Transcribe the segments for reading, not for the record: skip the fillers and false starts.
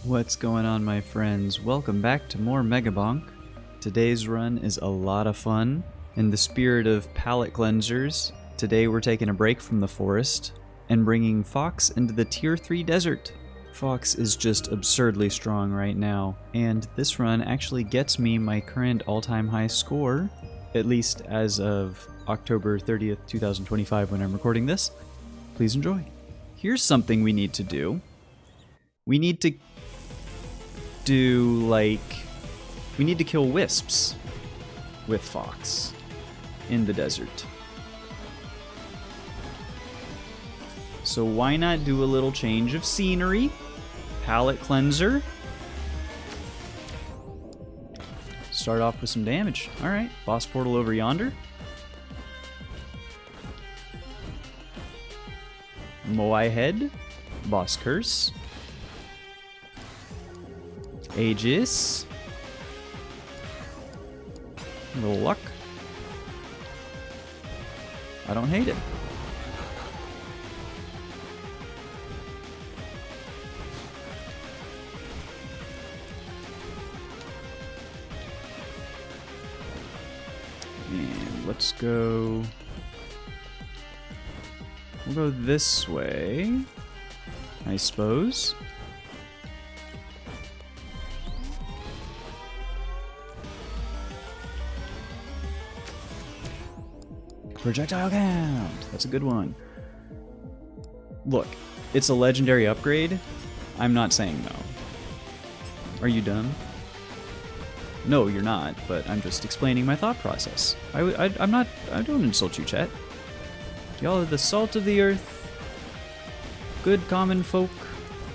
What's going on, my friends? Welcome back to more Megabonk. Today's run is a lot of fun. In the spirit of palate cleansers, today we're taking a break from the forest and bringing Fox into the Tier 3 desert. Fox is just absurdly strong right now, and this run actually gets me my current all-time high score, at least as of October 30th, 2025 when I'm recording this. Please enjoy. Here's something we need to do. We need to kill wisps with Fox in the desert. So why not do a little change of scenery? Palette cleanser. Start off with some damage. Alright, boss portal over yonder. Moai head. Boss curse. Aegis. A little luck. I don't hate it. And let's go... We'll go this way, I suppose. Projectile count! That's a good one. Look, it's a legendary upgrade. I'm not saying no. Are you done? No, you're not, but I'm just explaining my thought process. I don't insult you, chat. Y'all are the salt of the earth. Good common folk.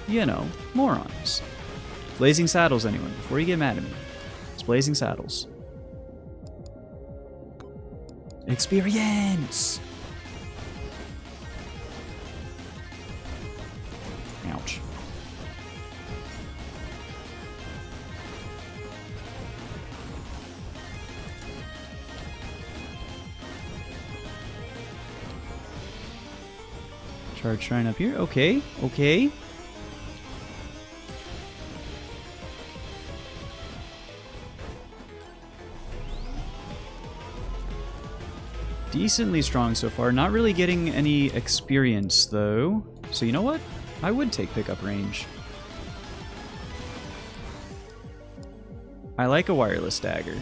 You know, morons. Blazing Saddles, anyone, before you get mad at me. It's Blazing Saddles. Experience! Ouch. Charge shrine up here. Okay, okay. Decently strong so far. Not really getting any experience, though. So you know what? I would take pickup range. I like a wireless dagger.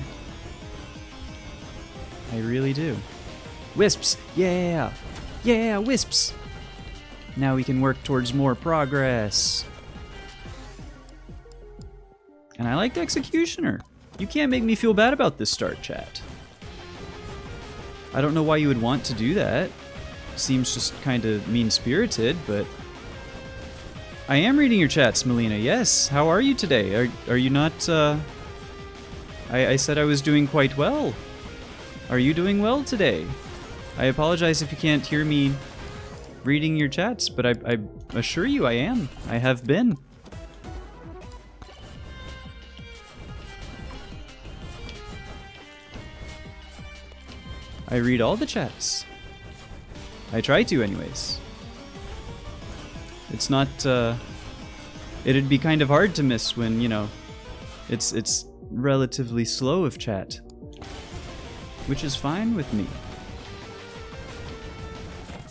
I really do. Wisps! Yeah! Yeah, wisps! Now we can work towards more progress. And I like the Executioner. You can't make me feel bad about this start, chat. I don't know why you would want to do that. Seems just kind of mean-spirited, but... I am reading your chats, Melina. Yes, how are you today? Are you not, I said I was doing quite well. Are you doing well today? I apologize if you can't hear me reading your chats, but I assure you I am. I have been. I read all the chats. I try to, anyways. It's not, it'd be kind of hard to miss when, you know, it's relatively slow of chat. Which is fine with me.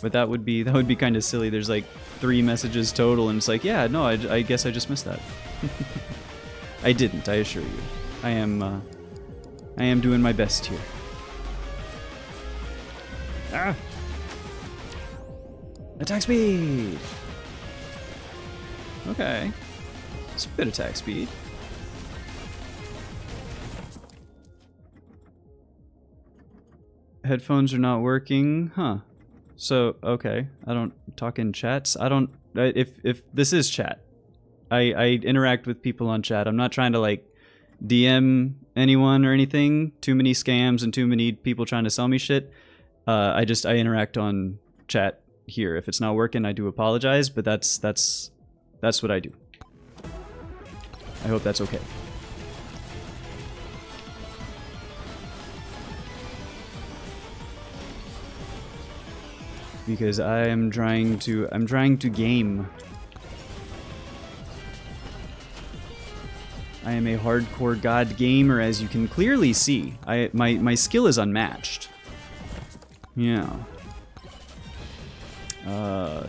But that would be kind of silly. There's like 3 messages total, and it's like, yeah, no, I guess I just missed that. I didn't, I assure you. I am doing my best here. Ah! Attack speed! Okay. It's a good attack speed. Headphones are not working, huh? So, okay. I don't talk in chats. I don't... If this is chat. I interact with people on chat. I'm not trying to, like, DM anyone or anything. Too many scams and too many people trying to sell me shit. I interact on chat here. If it's not working, I do apologize, but that's what I do. I hope that's okay. because I'm trying to game. I am a hardcore god gamer, as you can clearly see. My skill is unmatched. Yeah.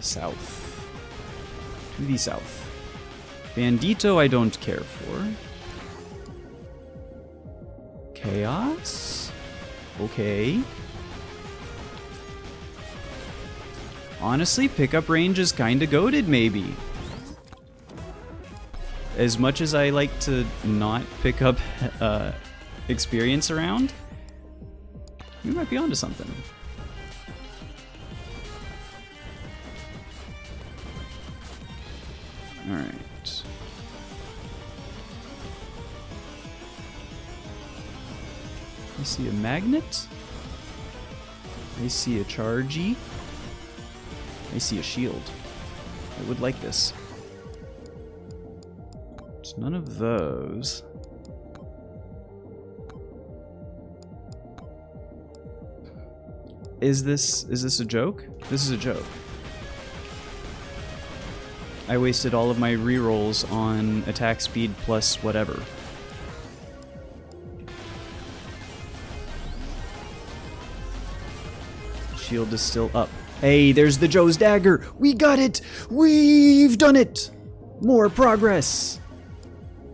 South. To the south. Bandito I don't care for. Chaos? Okay. Honestly, pickup range is kinda goated, maybe. As much as I like to not pick up experience around, we might be onto something. Alright. I see a magnet. I see a chargy. I see a shield. I would like this. It's none of those. Is this a joke? This is a joke. I wasted all of my rerolls on attack speed plus whatever. Shield is still up. Hey, there's the Joe's dagger! We got it! We've done it! More progress!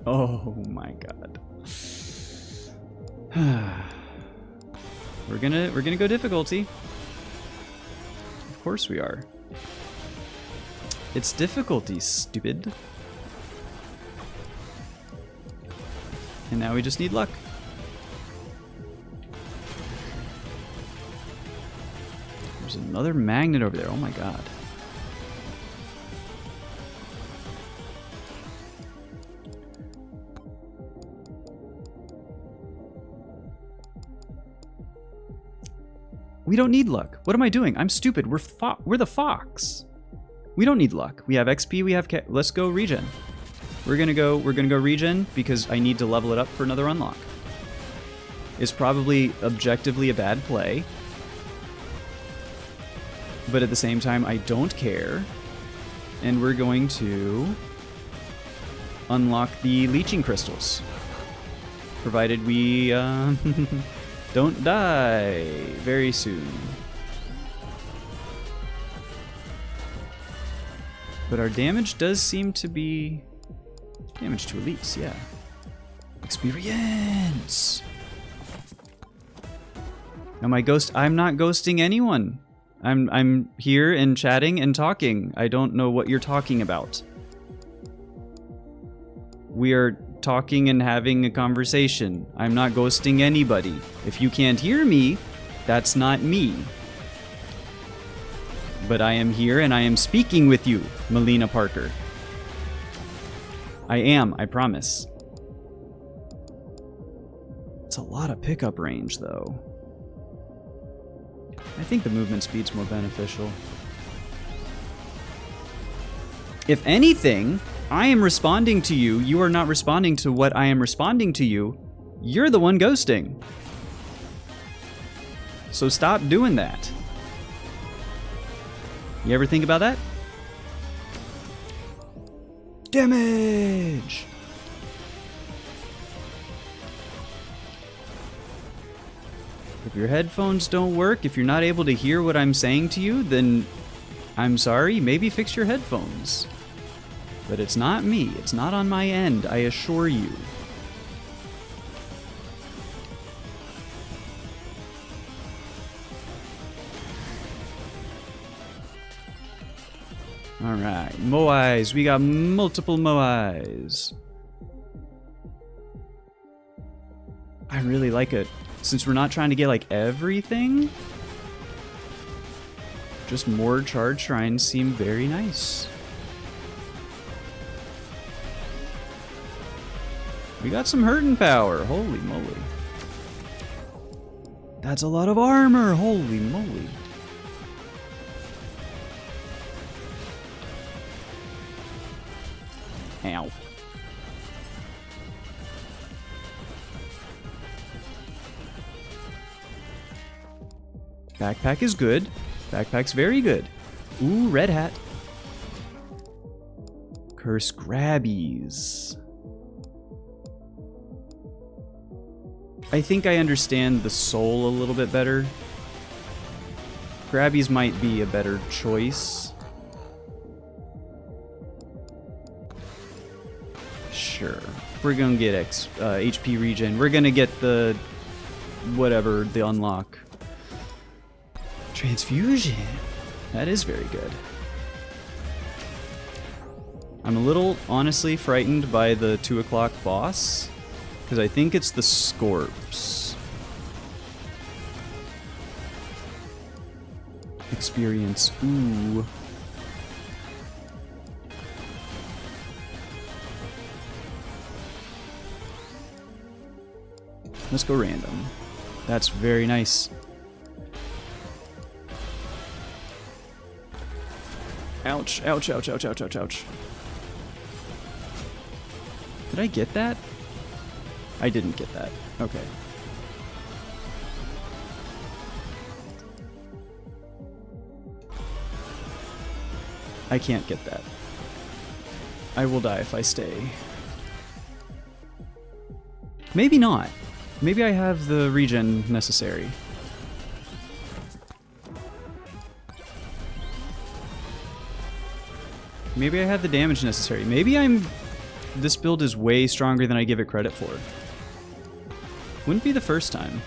Oh my god. We're gonna go difficulty. Of course we are. It's difficulty, stupid. And now we just need luck. There's another magnet over there. Oh my god. We don't need luck. What am I doing? I'm stupid. We're the fox. We don't need luck. We have XP. We have let's go regen. We're gonna go regen because I need to level it up for another unlock. It's probably objectively a bad play, but at the same time I don't care. And we're going to unlock the leeching crystals, provided we don't die very soon. But our damage does seem to be damage to elites, yeah. Experience! Now I'm not ghosting anyone. I'm here and chatting and talking. I don't know what you're talking about. We are talking and having a conversation. I'm not ghosting anybody. If you can't hear me, that's not me. But I am here and I am speaking with you, Melina Parker. I am, I promise. It's a lot of pickup range, though. I think the movement speed's more beneficial. If anything, I am responding to you. You are not responding to what I am responding to you. You're the one ghosting. So stop doing that. You ever think about that? Damage! If your headphones don't work, if you're not able to hear what I'm saying to you, then I'm sorry, maybe fix your headphones. But it's not me, it's not on my end, I assure you. Alright, Moais. We got multiple Moais. I really like it. Since we're not trying to get, like, everything, just more charge shrines seem very nice. We got some hurting power. Holy moly. That's a lot of armor. Holy moly. Ow. Backpack is good. Backpack's very good. Ooh, red hat. Curse grabbies. I think I understand the soul a little bit better. Grabbies might be a better choice. Sure. We're gonna get HP regen. We're gonna get the... whatever, the unlock. Transfusion. That is very good. I'm a little, honestly, frightened by the 2 o'clock boss. Because I think it's the Scorps. Experience. Ooh. Let's go random. That's very nice. Ouch, ouch, ouch, ouch, ouch, ouch, ouch. Did I get that? I didn't get that. Okay. I can't get that. I will die if I stay. Maybe not. Maybe I have the regen necessary. Maybe I have the damage necessary. Maybe this build is way stronger than I give it credit for. Wouldn't be the first time.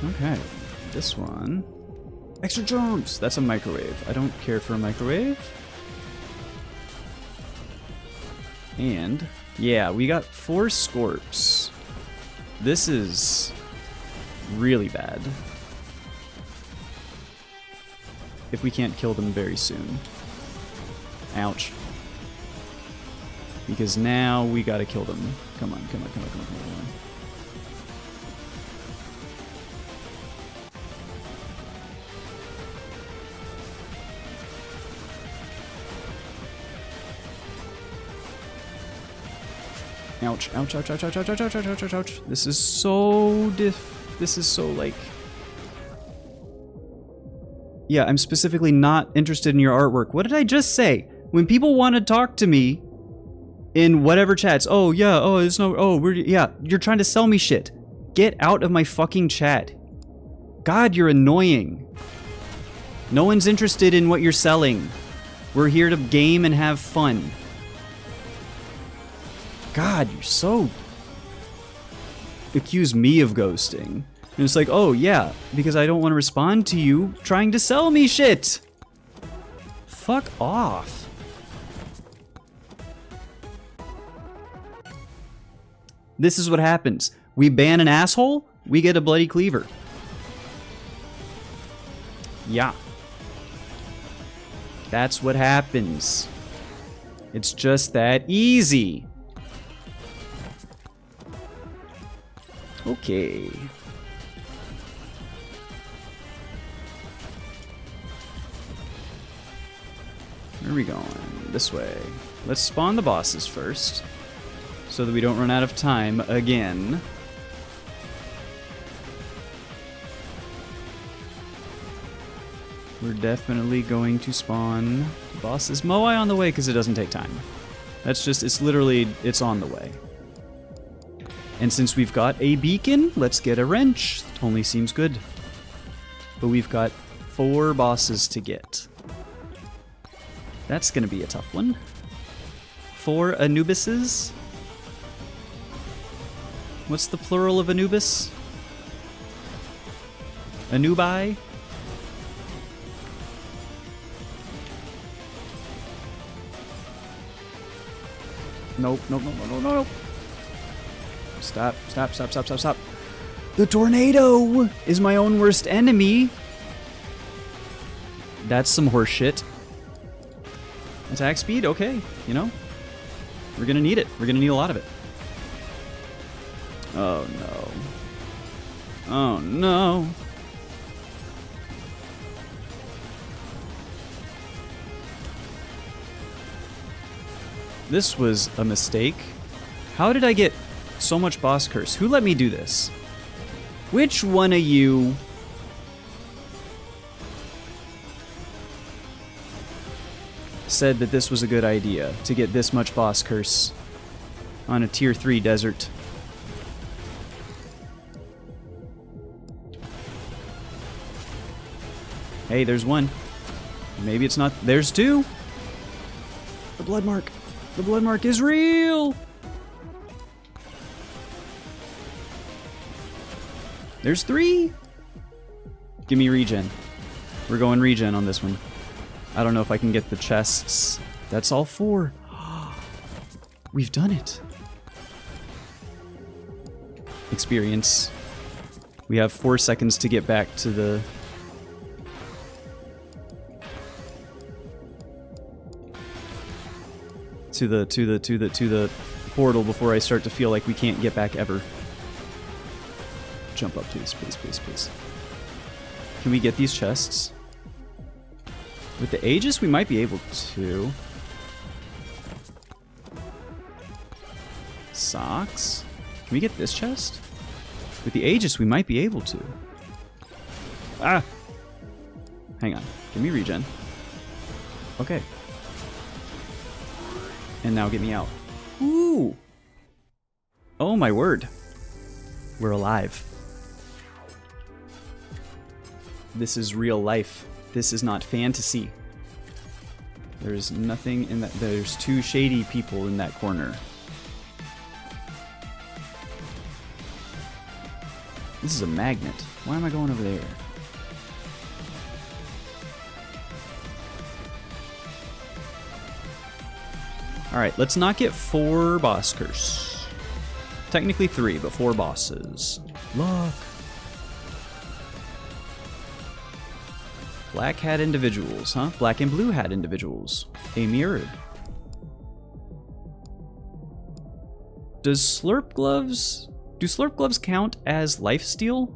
Okay, this one. Extra jumps! That's a microwave. I don't care for a microwave. And, yeah, we got 4 Scorps. This is really bad. If we can't kill them very soon. Ouch. Because now we gotta kill them. Come on, come on, come on, come on, come on. Ouch, ouch, ouch, ouch, ouch, ouch, ouch, ouch, ouch, ouch, ouch. This is so this is so like... Yeah, I'm specifically not interested in your artwork. What did I just say? When people want to talk to me in whatever chats, oh yeah, oh there's no, oh we're, yeah, you're trying to sell me shit. Get out of my fucking chat. God, you're annoying. No one's interested in what you're selling. We're here to game and have fun. God, you're so... Accuse me of ghosting. And it's like, oh yeah, because I don't want to respond to you trying to sell me shit. Fuck off. This is what happens. We ban an asshole, we get a bloody cleaver. Yeah. That's what happens. It's just that easy. Okay. Where are we going? This way. Let's spawn the bosses first, so that we don't run out of time again. We're definitely going to spawn bosses. Moai on the way because it doesn't take time. That's just, it's literally, it's on the way. And since we've got a beacon, let's get a wrench. It only seems good. But we've got 4 bosses to get. That's gonna be a tough one. 4 Anubises? What's the plural of Anubis? Anubi? Nope, nope, nope, nope, nope, nope. Stop, stop, stop, stop, stop, stop. The tornado is my own worst enemy. That's some horse shit. Attack speed, okay, you know. We're gonna need it. We're gonna need a lot of it. Oh no. Oh no. This was a mistake. How did I get so much boss curse? Who let me do this? Which one of you... said that this was a good idea to get this much boss curse on a tier 3 desert. Hey, there's one. Maybe it's not. There's two. The blood mark. The blood mark is real. There's 3. Give me regen. We're going regen on this one. I don't know if I can get the chests. That's all 4. We've done it. Experience. We have 4 seconds to get back to the... to the portal before I start to feel like we can't get back ever. Jump up, please, please, please, please. Can we get these chests? With the Aegis, we might be able to. Socks? Can we get this chest? With the Aegis, we might be able to. Ah! Hang on. Give me regen. Okay. And now get me out. Ooh! Oh my word. We're alive. This is real life. This is not fantasy. There's nothing in that. There's 2 shady people in that corner. This is a magnet. Why am I going over there? Alright, let's not get 4 boss curse. Technically 3, but 4 bosses. Luck. Black hat individuals, huh? Black and blue hat individuals. A mirror. Does slurp gloves... Do slurp gloves count as lifesteal?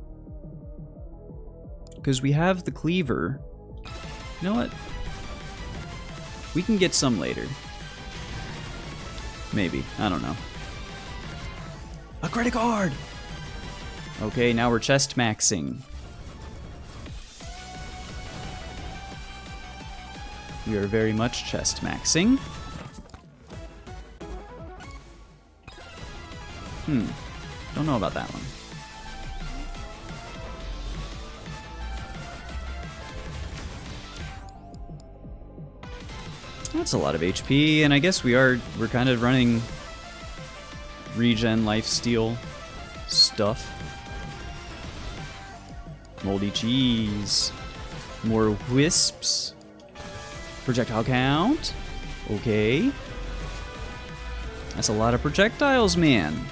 Because we have the cleaver. You know what? We can get some later. Maybe. I don't know. A credit card! Okay, now we're chest maxing. We are very much chest maxing. Don't know about that one. That's a lot of HP, and I guess we're kind of running regen lifesteal stuff. Moldy cheese. More wisps. Projectile count. Okay. That's a lot of projectiles, man.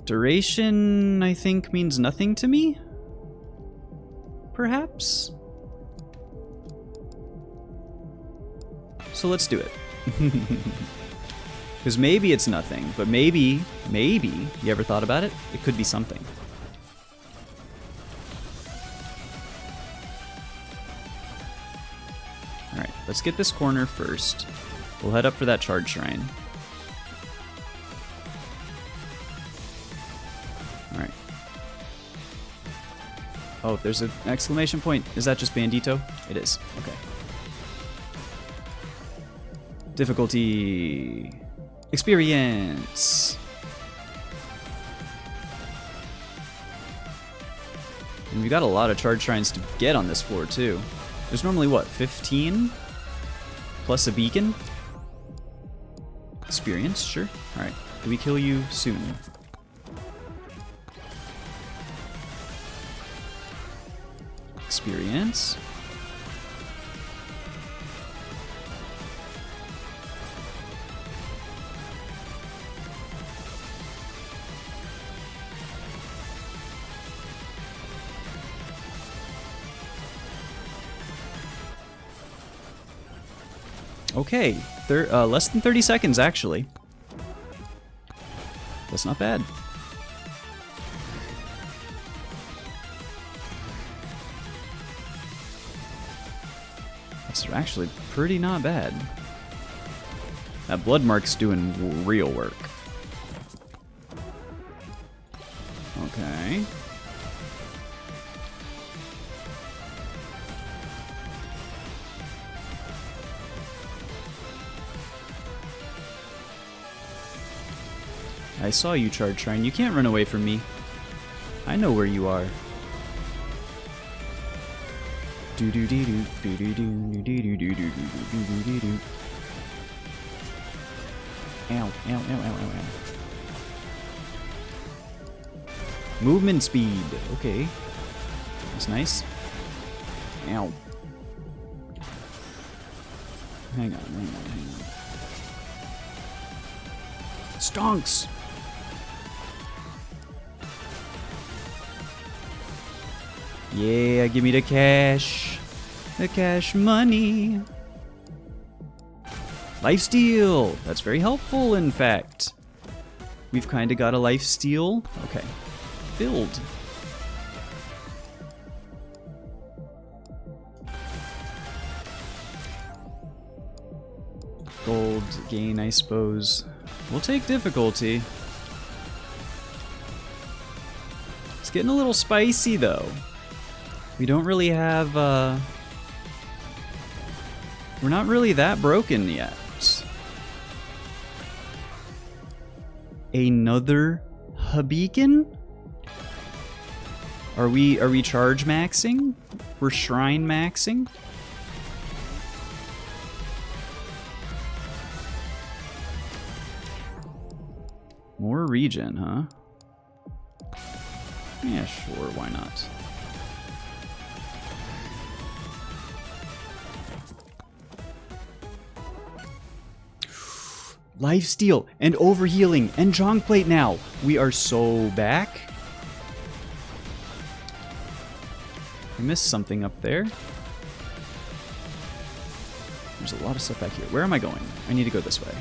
Duration, I think, means nothing to me? Perhaps? So let's do it. Because maybe it's nothing, but maybe, you ever thought about it? It could be something. Alright, let's get this corner first. We'll head up for that charge shrine. Alright. Oh, there's an exclamation point. Is that just Bandito? It is. Okay. Difficulty. Experience. And we got a lot of charge shrines to get on this floor, too. There's normally, what, 15? Plus a beacon? Experience, sure. Alright. Do we kill you soon? Experience. Okay, less than 30 seconds, actually. That's not bad. That's actually pretty not bad. That blood mark's doing real work. Okay. I saw you, Charge Shrine. You can't run away from me. I know where you are. Do do do do do do do do do do do do do do do. Ow, ow, ow, ow, ow, ow. Movement speed. Okay. That's nice. Ow. Hang on, hang on, hang on. Stonks! Yeah, give me the cash. The cash money. Lifesteal! That's very helpful, in fact. We've kind of got a lifesteal. Okay. Build. Gold gain, I suppose. We'll take difficulty. It's getting a little spicy, though. We don't really have, we're not really that broken yet. Another beacon? Are we charge maxing? We're shrine maxing? More regen, huh? Yeah, sure, why not? Lifesteal and overhealing and Jonk Plate now. We are so back. I missed something up there. There's a lot of stuff back here. Where am I going? I need to go this way.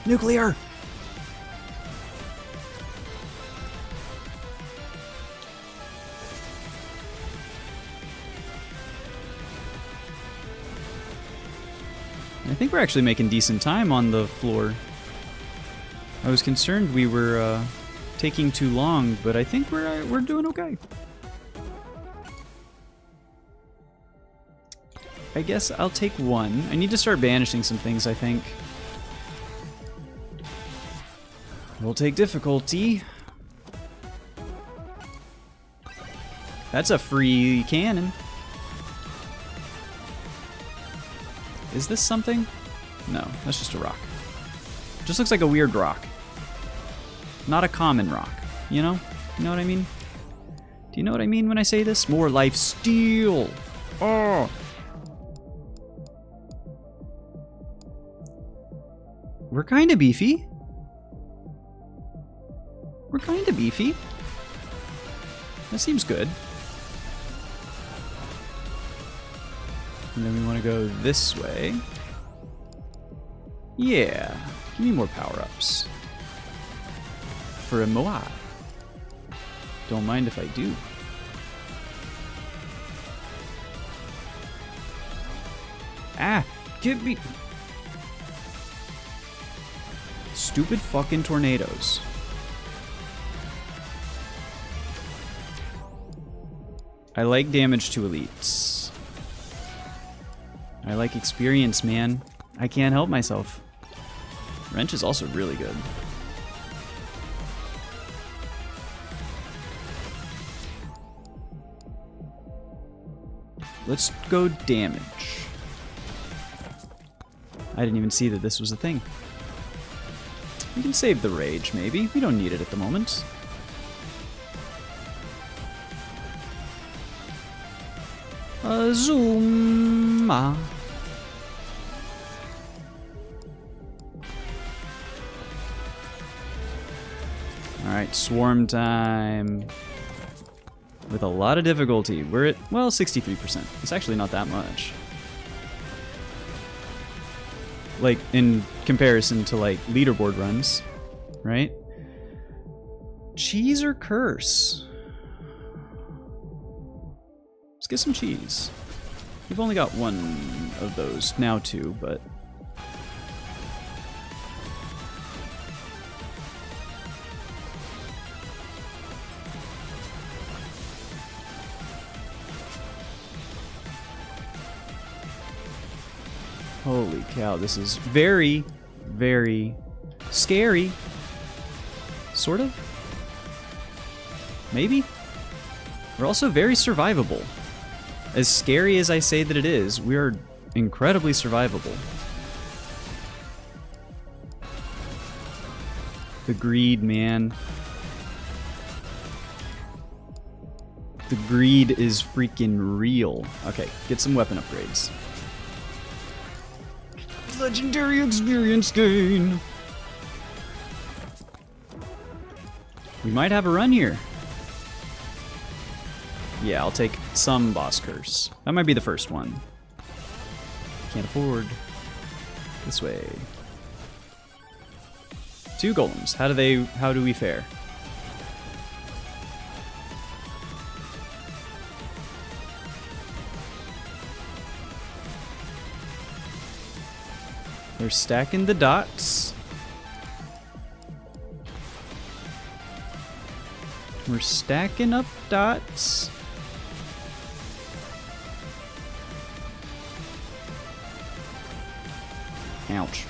Nuclear! I think we're actually making decent time on the floor. I was concerned we were taking too long, but I think we're doing okay. I guess I'll take one. I need to start banishing some things, I think. We'll take difficulty. That's a free cannon. Is this something? No, that's just a rock. Just looks like a weird rock. Not a common rock, you know? You know what I mean? Do you know what I mean when I say this? More life steal. Oh! We're kind of beefy. We're kind of beefy. That seems good. And then we want to go this way. Yeah. Give me more power-ups. For a Moai. Don't mind if I do. Ah! Give me... Stupid fucking tornadoes. I like damage to elites. I like experience, man. I can't help myself. Wrench is also really good. Let's go damage. I didn't even see that this was a thing. We can save the rage, maybe. We don't need it at the moment. Zuma. Alright, swarm time. With a lot of difficulty. We're at, well, 63%. It's actually not that much. Like, in comparison to, like, leaderboard runs, right? Cheese or curse? Let's get some cheese. We've only got one of those, now two, but... Holy cow, this is very, very scary. Sort of? Maybe? We're also very survivable. As scary as I say that it is, we are incredibly survivable. The greed, man. The greed is freaking real. Okay, get some weapon upgrades. Legendary experience gain. We might have a run here. Yeah, I'll take some boss curse. That might be the first one. Can't afford. This way. 2 golems. How do we fare? They're stacking the dots. We're stacking up dots. Ouch.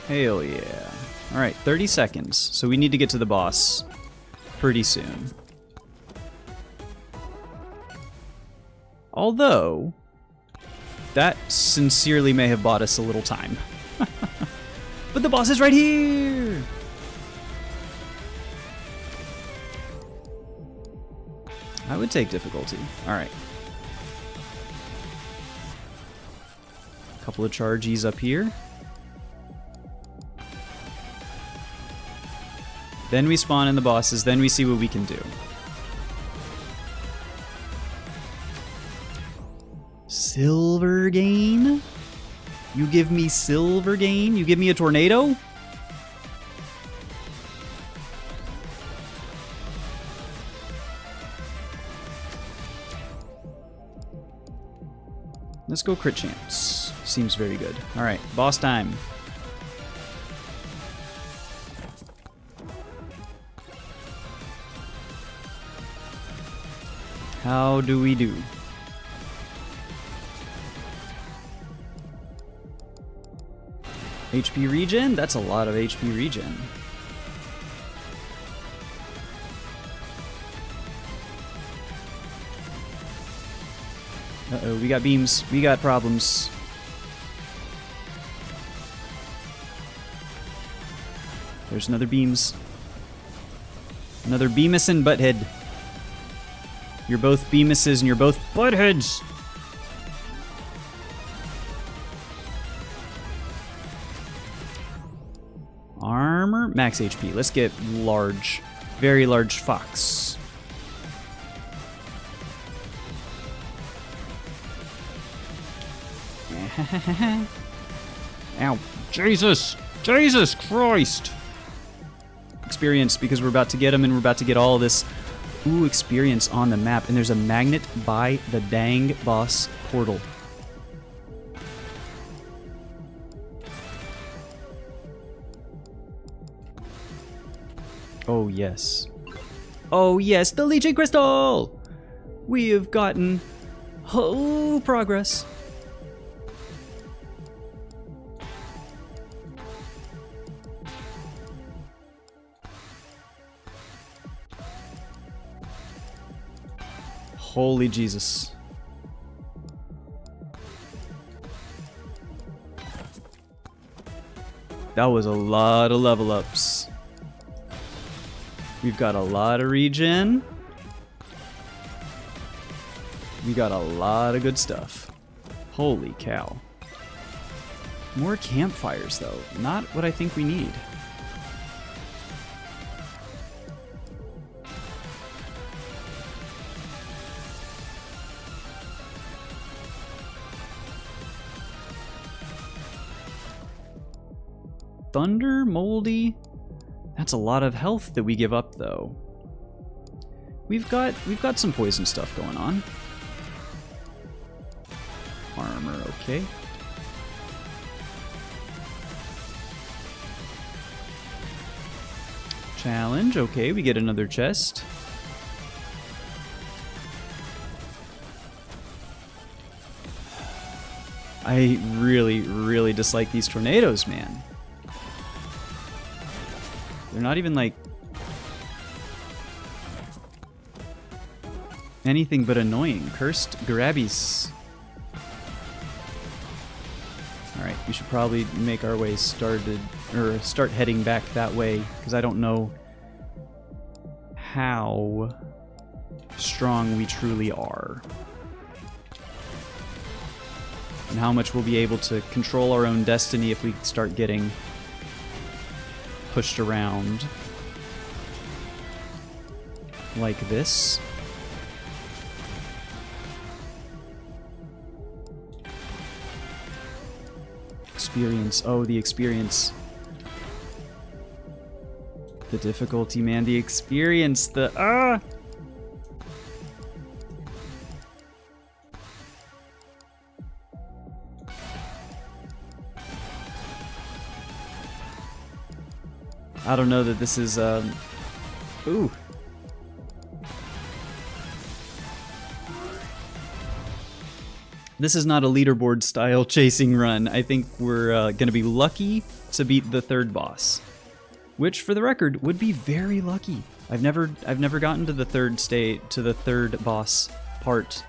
Hell yeah. Alright, 30 seconds. So we need to get to the boss pretty soon. Although, that sincerely may have bought us a little time. But the boss is right here! I would take difficulty. Alright. Couple of charges up here. Then we spawn in the bosses, then we see what we can do. Silver gain? You give me silver gain? You give me a tornado? Let's go crit chance. Seems very good. Alright, boss time. How do we do? HP regen? That's a lot of HP regen. Uh-oh, we got beams. We got problems. There's another beams. Another Beamus and Butthead. You're both Beamuses and you're both Buttheads! Armor? Max HP. Let's get large. Very large fox. Ow. Jesus! Jesus Christ! Experience, because we're about to get him and we're about to get all this experience on the map. And there's a magnet by the dang boss portal. Oh, yes. Oh, yes, the Leeching Crystal! We have gotten progress. Holy Jesus. That was a lot of level ups. We've got a lot of regen. We got a lot of good stuff. Holy cow. More campfires though. Not what I think we need. Thunder, moldy. That's a lot of health that we give up though. We've got some poison stuff going on. Armor, okay. Challenge, okay, we get another chest. I really, really dislike these tornadoes, man. They're not even like anything but annoying. Cursed Grabbies. Alright, we should probably make our way started, or start heading back that way, because I don't know how strong we truly are. And how much we'll be able to control our own destiny if we start getting pushed around. Like this. Experience. Oh, the experience. The difficulty, man. The experience. The... Ah! I don't know that this is, Ooh. This is not a leaderboard style chasing run. I think we're gonna be lucky to beat the third boss, which, for the record, would be very lucky. I've never gotten to the third boss part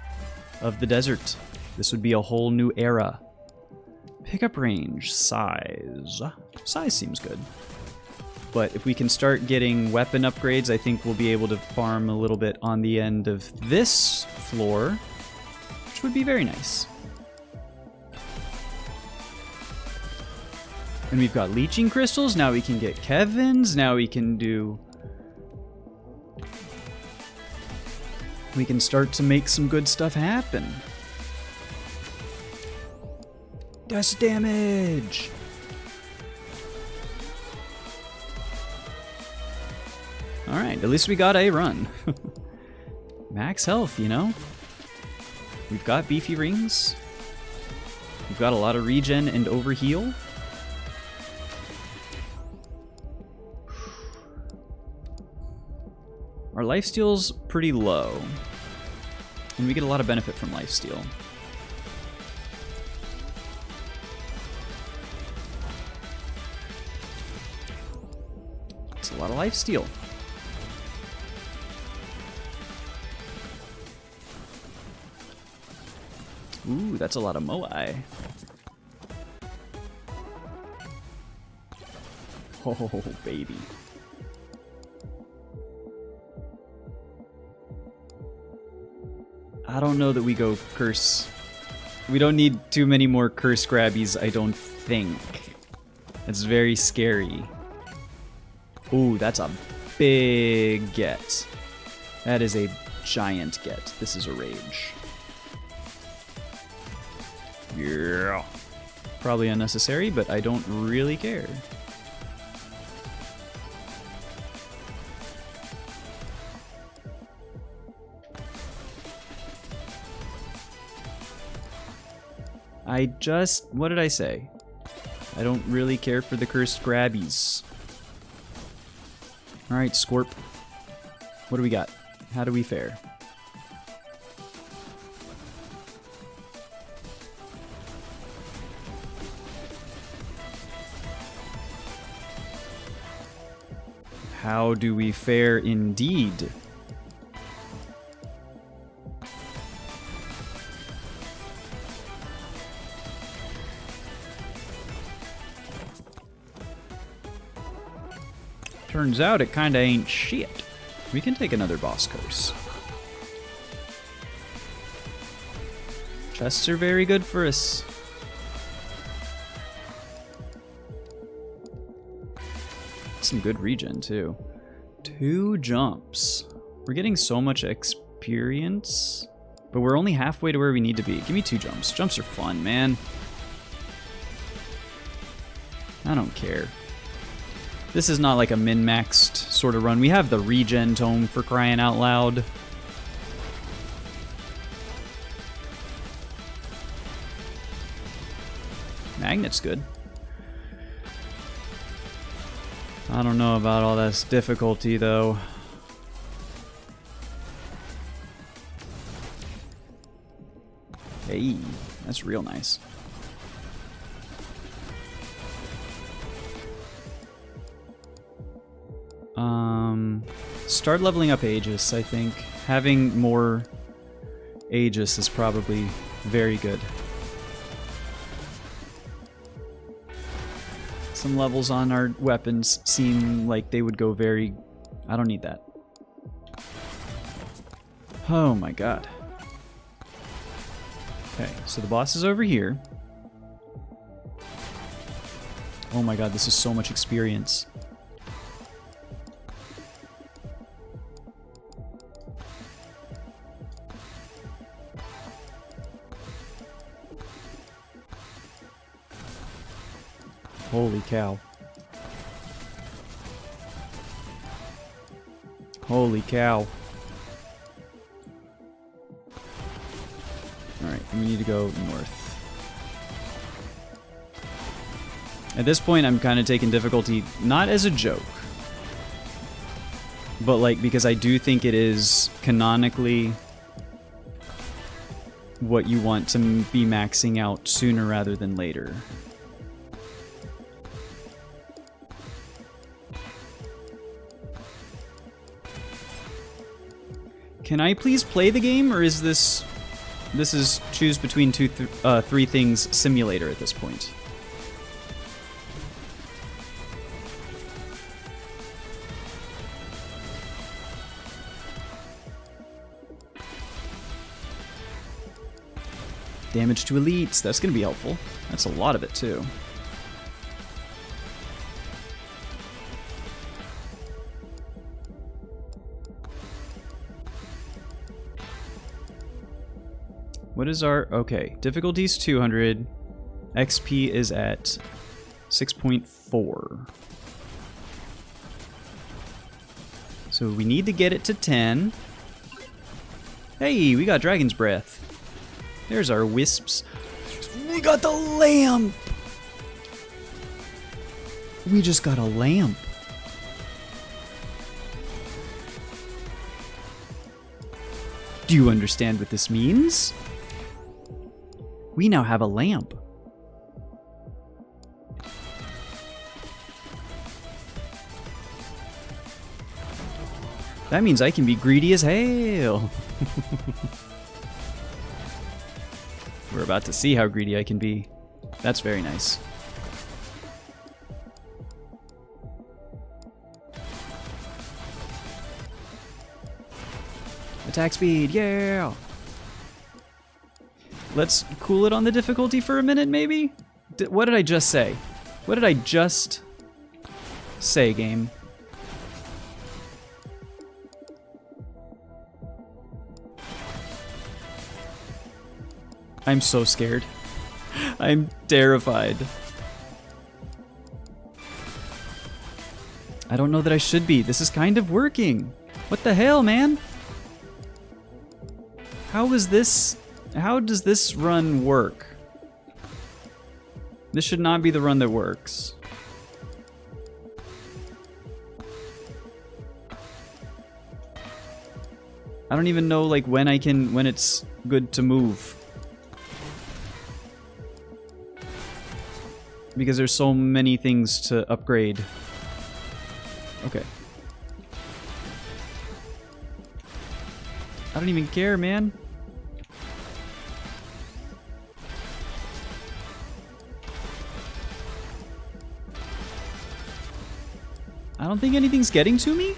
of the desert. This would be a whole new era. Pickup range, size. Size seems good. But if we can start getting weapon upgrades, I think we'll be able to farm a little bit on the end of this floor, which would be very nice. And we've got leeching crystals, now we can get Kevin's, now we can do... We can start to make some good stuff happen. Dust damage! Alright, at least we got a run. Max health, you know? We've got beefy rings. We've got a lot of regen and overheal. Our lifesteal's pretty low. And we get a lot of benefit from lifesteal. It's a lot of lifesteal. Ooh, that's a lot of Moai. Oh, baby. I don't know that we go curse. We don't need too many more curse grabbies, I don't think. It's very scary. Ooh, that's a big get. That is a giant get. This is a rage. Yeah. Probably unnecessary, but I don't really care. What did I say? I don't really care for the cursed grabbies. Alright, Scorp. What do we got? How do we fare? How do we fare indeed? Turns out it kinda ain't shit. We can take another boss curse. Chests are very good for us. Some good regen too. 2 jumps. We're getting so much experience, but we're only halfway to where we need to be. Give me 2 jumps. Jumps are fun, man. I don't care. This is not like a min-maxed sort of run. We have the regen tome, for crying out loud. Magnet's good. I don't know about all this difficulty, though. Hey, that's real nice. Start leveling up Aegis, I think. Having more Aegis is probably very good. Some levels on our weapons seem like they would go very... I don't need that. Oh my god. Okay, so the boss is over here. Oh my god, this is so much experience. Holy cow. Holy cow. Alright, we need to go north. At this point, I'm kind of taking difficulty, not as a joke, but like, because I do think it is canonically what you want to be maxing out sooner rather than later. Can I please play the game, or is this is choose between three things simulator at this point? Damage to elites, that's going to be helpful. That's a lot of it too. What is our... okay, difficulty's 200. XP is at 6.4. So we need to get it to 10. Hey, we got Dragon's Breath. There's our wisps. We got the lamp! We just got a lamp. Do you understand what this means? We now have a lamp. That means I can be greedy as hell. We're about to see how greedy I can be. That's very nice. Attack speed, yeah! Let's cool it on the difficulty for a minute, maybe? What did I just say? What did I just say, game? I'm so scared. I'm terrified. I don't know that I should be. This is kind of working. What the hell, man? How is this... how does this run work? This should not be the run that works. I don't even know, like, when it's good to move. Because there's so many things to upgrade. Okay. I don't even care, man. I don't think anything's getting to me?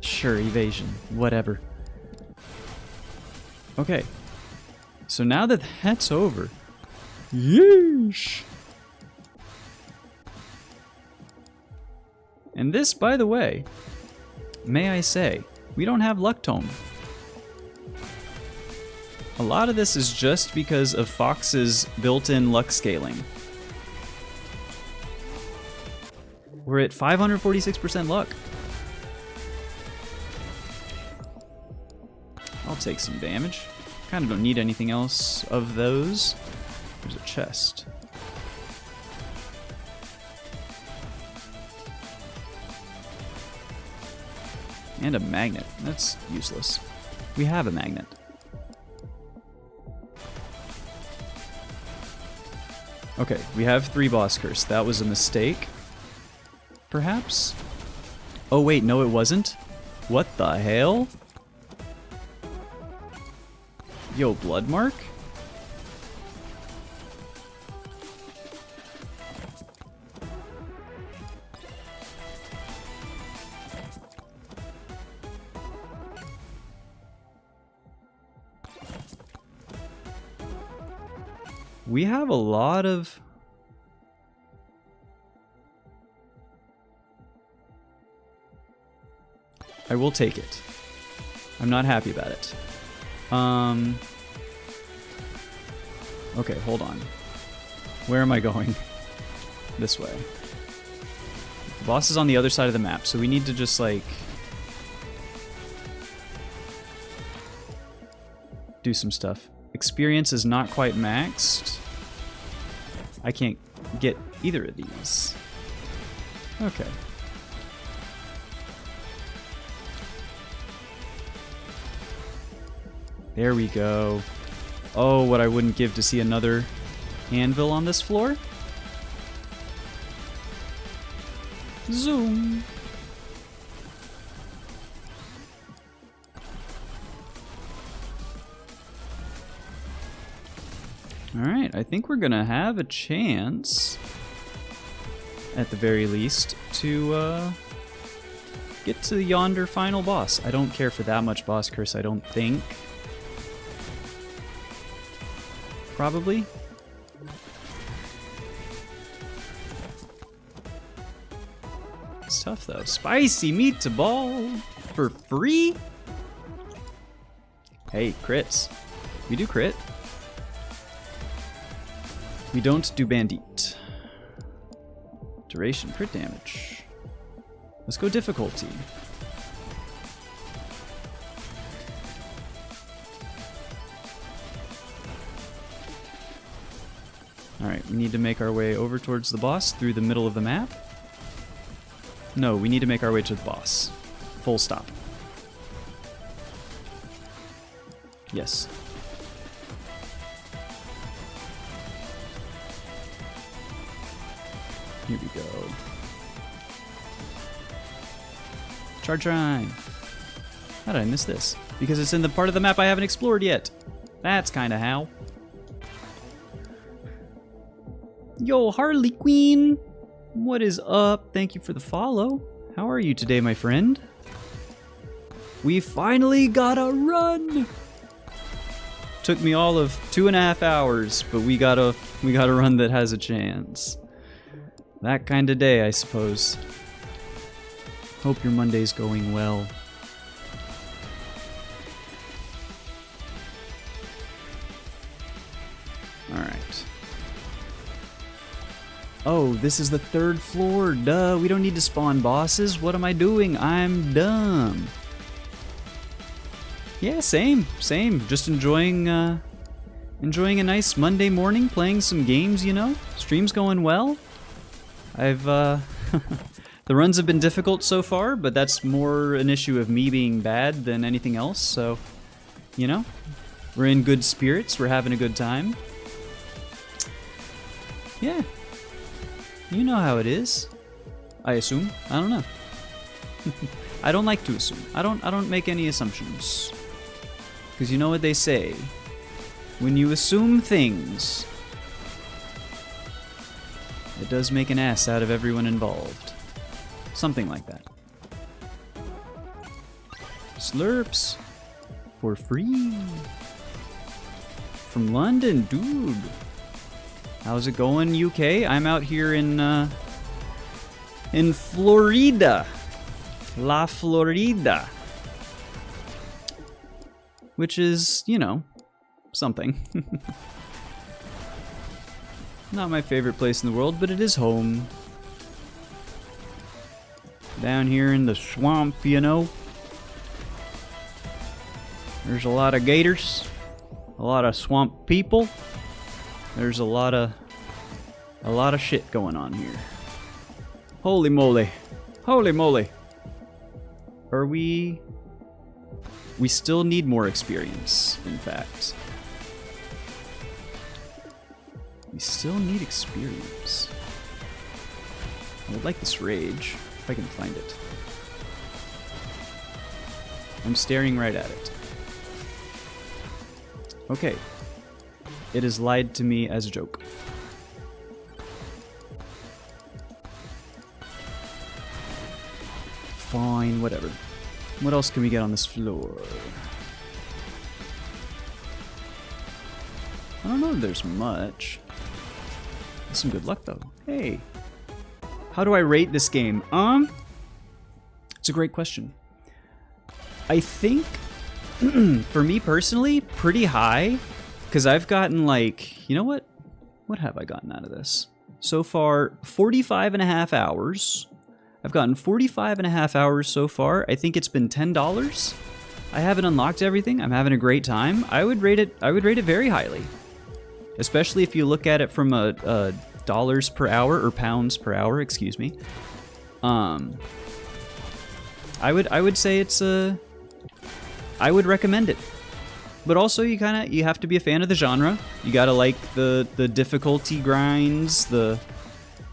Sure, evasion. Whatever. Okay. So now that that's over... yeesh! And this, by the way, may I say, we don't have Luck Tome. A lot of this is just because of Fox's built-in luck scaling. We're at 546% luck. I'll take some damage. Kind of don't need anything else of those. There's a chest. And a magnet. That's useless. We have a magnet. Okay, we have 3 boss curse. That was a mistake. perhaps? Oh wait, no it wasn't? What the hell? Yo, blood mark? We have a lot of... I will take it. I'm not happy about it. Okay, hold on. Where am I going? This way. The boss is on the other side of the map, so we need to just, like... do some stuff. Experience is not quite maxed. I can't get either of these. Okay. There we go. Oh, what I wouldn't give to see another anvil on this floor. Zoom. Alright, I think we're gonna have a chance, at the very least, to get to yonder final boss. I don't care for that much boss curse, I don't think. Probably. It's tough though. Spicy meatball for free? Hey, crits. We do crit. We don't do bandit. Duration, crit damage. Let's go difficulty. Alright, we need to make our way over towards the boss through the middle of the map. No, we need to make our way to the boss. Full stop. Yes. Here we go. Charge time! How did I miss this? Because it's in the part of the map I haven't explored yet. That's kinda how. Yo, Harley Quinn! What is up? Thank you for the follow. How are you today, my friend? We finally got a run! Took me all of 2.5 hours, but we got a run that has a chance. That kind of day, I suppose. Hope your Monday's going well. Alright. Oh, this is the 3rd floor. Duh, we don't need to spawn bosses. What am I doing? I'm dumb. Yeah, same. Just enjoying a nice Monday morning, playing some games, you know? Stream's going well. I've, the runs have been difficult so far, but that's more an issue of me being bad than anything else, so, you know, we're in good spirits, we're having a good time. Yeah. You know how it is. I assume. I don't know. I don't like to assume. I don't make any assumptions. Because you know what they say. When you assume things, it does make an ass out of everyone involved. Something like that. Slurps. For free. From London, dude. How's it going, UK? I'm out here in Florida. La Florida. Which is, you know, something. Not my favorite place in the world, but it is home. Down here in the swamp, you know. There's a lot of gators. A lot of swamp people. There's a lot of shit going on here. Holy moly. Holy moly. Are we still need more experience, in fact. We still need experience. I would like this rage, if I can find it. I'm staring right at it. Okay. It has lied to me as a joke. Fine, whatever. What else can we get on this floor? I don't know if there's much. Some good luck though. Hey. How do I rate this game? It's a great question. I think, for me personally, pretty high. Because I've gotten like, you know what? What have I gotten out of this? So far, 45 and a half hours. I've gotten 45 and a half hours so far. I think it's been $10. I haven't unlocked everything. I'm having a great time. I would rate it very highly. Especially if you look at it from a dollars per hour or pounds per hour, excuse me. I would say it's I would recommend it. But also you have to be a fan of the genre. You gotta like the difficulty grinds,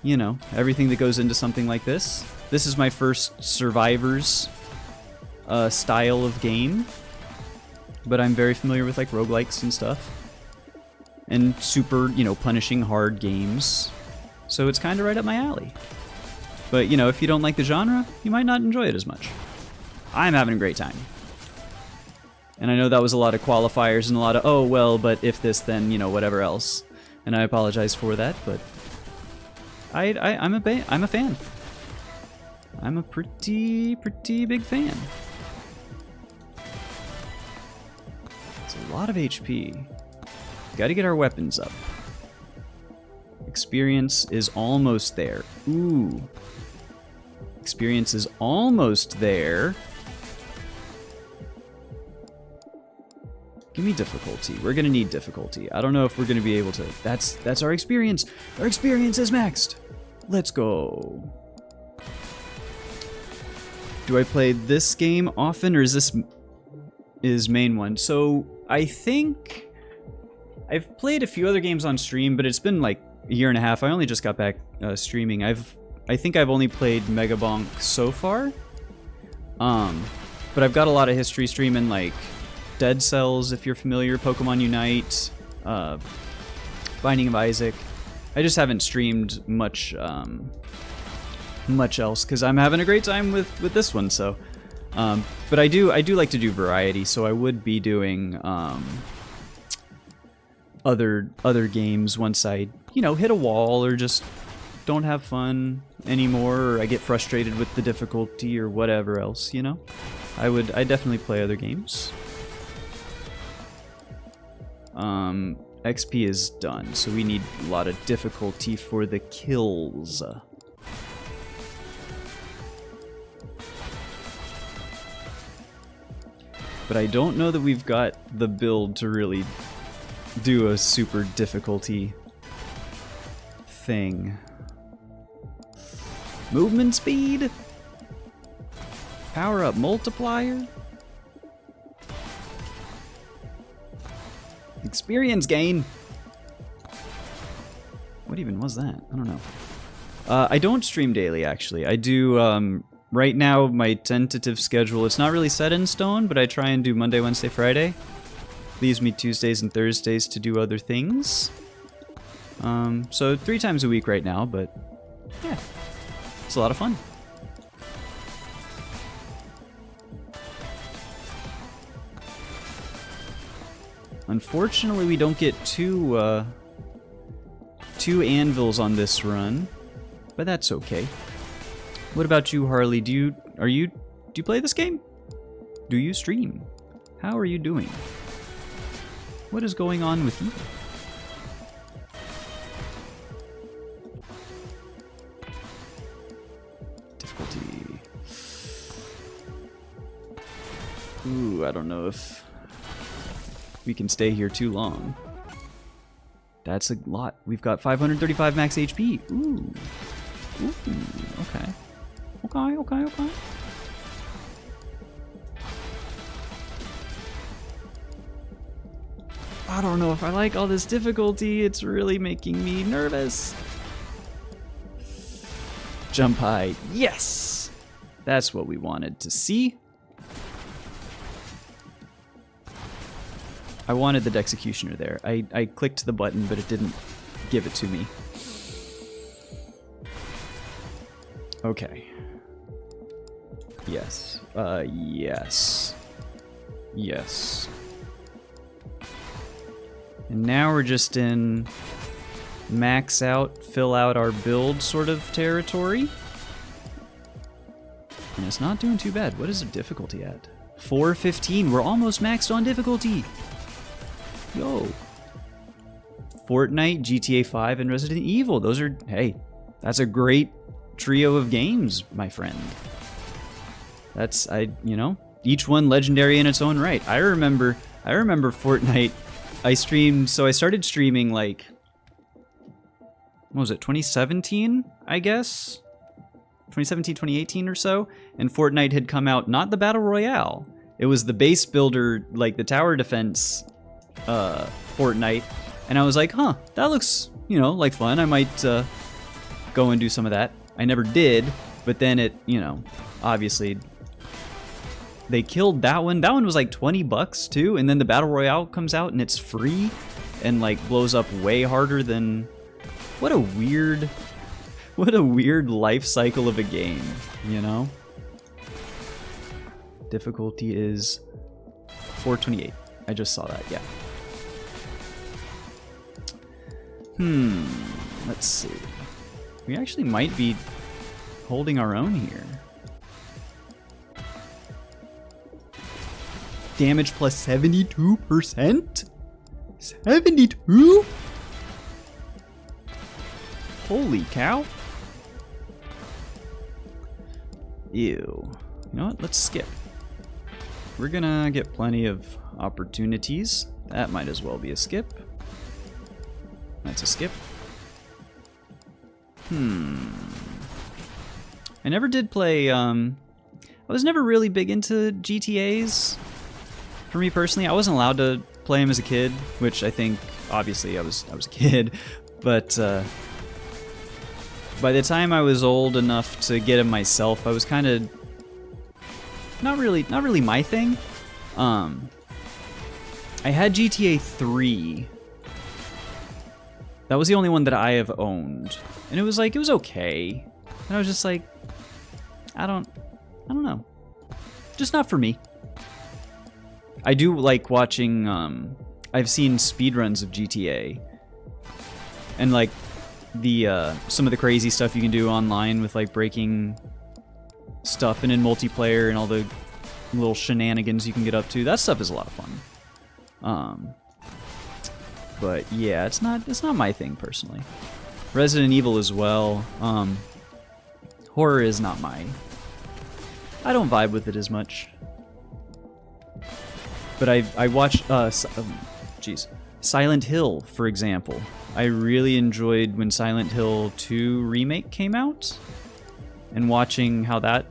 you know, everything that goes into something like this. This is my first Survivors style of game. But I'm very familiar with like roguelikes and stuff. And super, you know, punishing hard games. So it's kind of right up my alley. But, you know, if you don't like the genre, you might not enjoy it as much. I'm having a great time. And I know that was a lot of qualifiers and a lot of, oh, well, but if this, then, you know, whatever else. And I apologize for that, but I'm a fan. I'm a pretty big fan. It's a lot of HP. Gotta get our weapons up. Experience is almost there. Ooh. Experience is almost there. Give me difficulty. We're gonna need difficulty. I don't know if we're gonna be able to. That's our experience. Our experience is maxed. Let's go. Do I play this game often, or is this main one? So I think I've played a few other games on stream, but it's been like a year and a half. I only just got back streaming. I think I've only played Megabonk so far. But I've got a lot of history streaming, like Dead Cells, if you're familiar, Pokemon Unite, Binding of Isaac. I just haven't streamed much else because I'm having a great time with this one. So, but I do like to do variety. So I would be doing other games once I, you know, hit a wall or just don't have fun anymore, or I get frustrated with the difficulty or whatever else, you know. I definitely play other games. XP is done, so we need a lot of difficulty for the kills. But I don't know that we've got the build to really do a super difficulty thing. Movement speed? Power up multiplier? Experience gain? What even was that? I don't know. I don't stream daily, actually. I do, right now, my tentative schedule, it's not really set in stone, but I try and do Monday, Wednesday, Friday. Leaves me Tuesdays and Thursdays to do other things. So 3 times a week right now, but yeah, it's a lot of fun. Unfortunately, we don't get two anvils on this run, but that's okay. What about you, Harley? Do you play this game? Do you stream? How are you doing? What is going on with you? Difficulty. Ooh, I don't know if we can stay here too long. That's a lot. We've got 535 max HP. Ooh. Ooh, okay. Okay. I don't know if I like all this difficulty. It's really making me nervous. jump high. Yes! That's what we wanted to see. I wanted the Dexecutioner there. I clicked the button, but it didn't give it to me. Okay. Yes. Yes. Yes. And now we're just in max out, fill out our build sort of territory. And it's not doing too bad. What is the difficulty at? 415. We're almost maxed on difficulty. Yo. Fortnite, GTA 5, and Resident Evil. Those are, hey, that's a great trio of games, my friend. That's, you know, each one legendary in its own right. I remember Fortnite. I started streaming like, what was it, 2017, I guess? 2017, 2018 or so, and Fortnite had come out, not the Battle Royale. It was the base builder, like the tower defense Fortnite, and I was like, huh, that looks, you know, like fun. I might go and do some of that. I never did, but then it, you know, obviously they killed that one. That one was like 20 bucks too, and then the Battle Royale comes out and it's free and like blows up way harder than... What a weird life cycle of a game, you know? Difficulty is 428. I just saw that, yeah. Let's see. We actually might be holding our own here. Damage plus 72%? 72? Holy cow. Ew. You know what? Let's skip. We're gonna get plenty of opportunities. That might as well be a skip. That's a skip. I never did play, I was never really big into GTAs. For me personally, I wasn't allowed to play them as a kid, which I think, obviously, I was a kid, but, by the time I was old enough to get them myself, I was kind of not really my thing. I had GTA 3. That was the only one that I have owned, and it was okay. And I was just like, I don't know, just not for me. I do like watching. I've seen speedruns of GTA, and like some of the crazy stuff you can do online with like breaking stuff and in multiplayer and all the little shenanigans you can get up to. That stuff is a lot of fun. But yeah, it's not my thing personally. Resident Evil as well. Horror is not I don't vibe with it as much. But I watched Silent Hill, for example. I really enjoyed when Silent Hill 2 Remake came out, and watching how that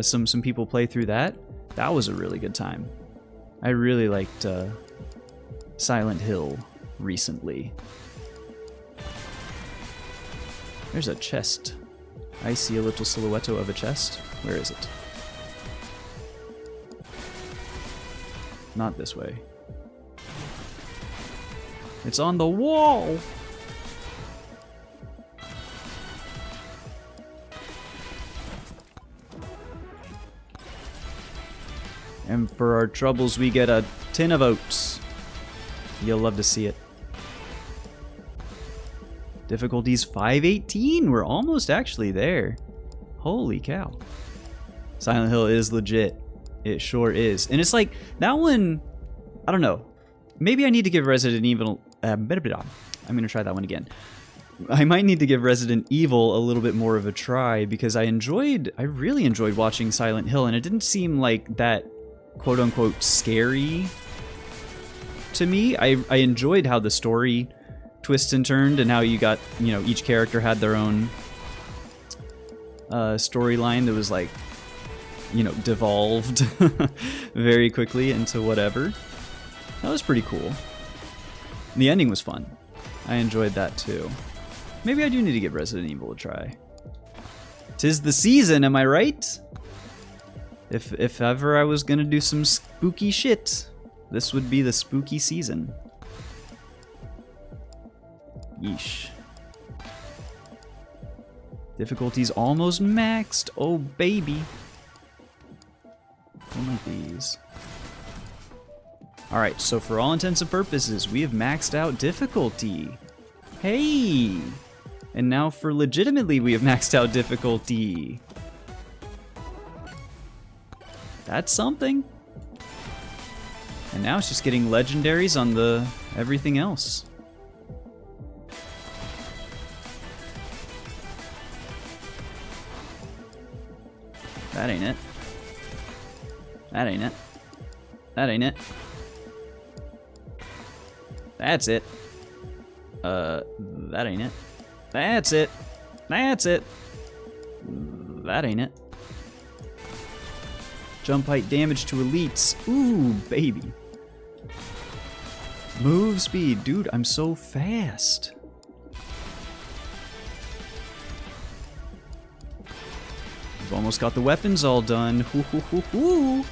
some people play through that. That was a really good time. I really liked Silent Hill recently. There's a chest. I see a little silhouette of a chest. Where is it? Not this way. It's on the wall! And for our troubles, we get a tin of oats. You'll love to see it. Difficulty's 518. We're almost actually there. Holy cow. Silent Hill is legit. It sure is. And it's like, that one, I don't know. Maybe I need to give Resident Evil... I'm going to try that one again. I might need to give Resident Evil a little bit more of a try, because I really enjoyed watching Silent Hill, and it didn't seem like that quote-unquote scary to me. I enjoyed how the story twists and turned, and how you got, you know, each character had their own storyline that was like, you know, devolved very quickly into whatever. That was pretty cool. The ending was fun. I enjoyed that too. Maybe I do need to give Resident Evil a try. 'Tis the season, am I right? If ever I was gonna do some spooky shit, this would be the spooky season. Yeesh. Difficulty's almost maxed. Oh, baby. One of these. Alright, so for all intents and purposes, we have maxed out difficulty. Hey! And now for legitimately, we have maxed out difficulty. That's something. And now it's just getting legendaries on the everything else. That ain't it. That ain't it. That ain't it. That's it. That ain't it. That's it. That's it. That ain't it. Jump height damage to elites. Ooh, baby. Move speed. Dude, I'm so fast. We've almost got the weapons all done. Hoo hoo hoo hoo.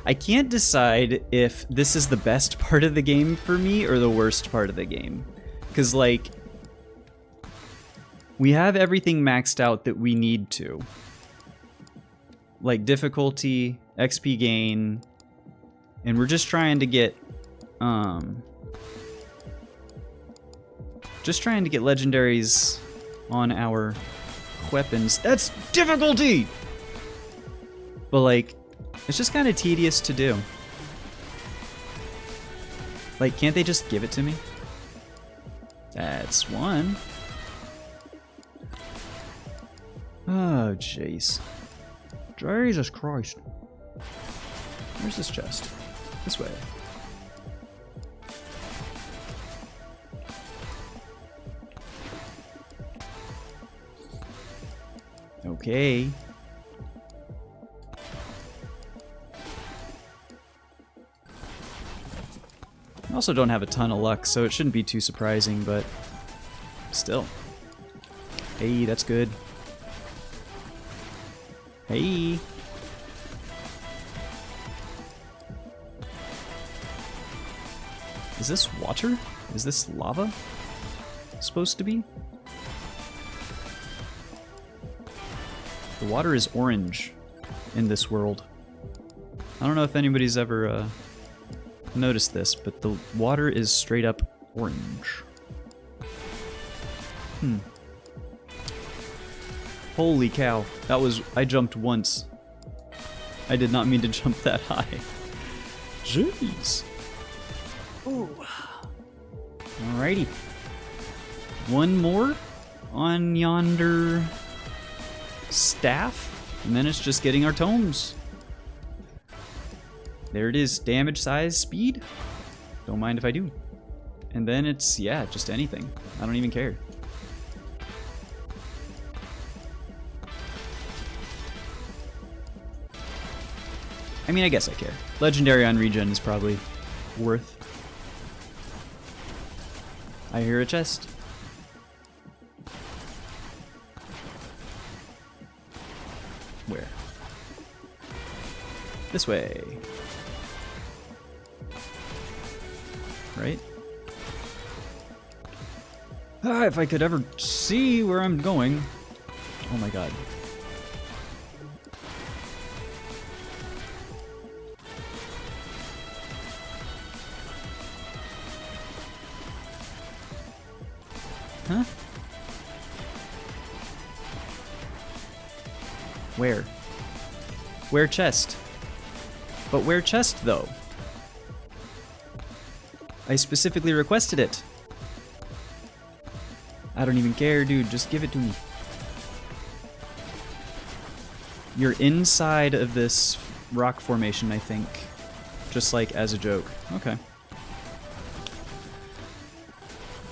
I can't decide if this is the best part of the game for me or the worst part of the game. Because, like, we have everything maxed out that we need to. Like difficulty, XP gain, and we're just trying to get, legendaries on our weapons. That's difficulty! But, like, it's just kind of tedious to do. Like, can't they just give it to me? That's one. Oh, jeez. Jesus Christ. Where's this chest? This way. Okay. I also don't have a ton of luck, so it shouldn't be too surprising, but still. Hey, that's good. Hey. Is this water? Is this lava? Supposed to be? The water is orange in this world. I don't know if anybody's ever noticed this, but the water is straight up orange. Holy cow. That was... I jumped once. I did not mean to jump that high. Jeez. Ooh. Alrighty. One more on yonder staff, and then it's just getting our tomes. There it is. Damage, size, speed. Don't mind if I do. And then it's, yeah, just anything. I don't even care. I mean, I guess I care. Legendary on regen is probably worth. I hear a chest. Where? This way. Right? Ah, if I could ever see where I'm going. Oh my god. Huh? Where? Where chest? But where chest, though? I specifically requested it. I don't even care, dude. Just give it to me. You're inside of this rock formation, I think. Just like as a joke. Okay.